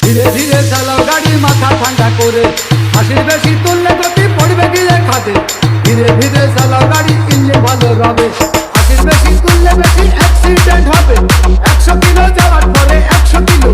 ধীরে ধীরে চালাও গাড়ি মাথা ঠান্ডা করে, হাসির বেশি তুললে গতি পড়বে গিয়ে খাদে। ধীরে ধীরে চালাও গাড়ি, ইঞ্জিন ভালো রবে, হাসির বেশি তুললে বেশি অ্যাক্সিডেন্ট হবে। 100 কিলো যাওয়ার পরে 100 কিলো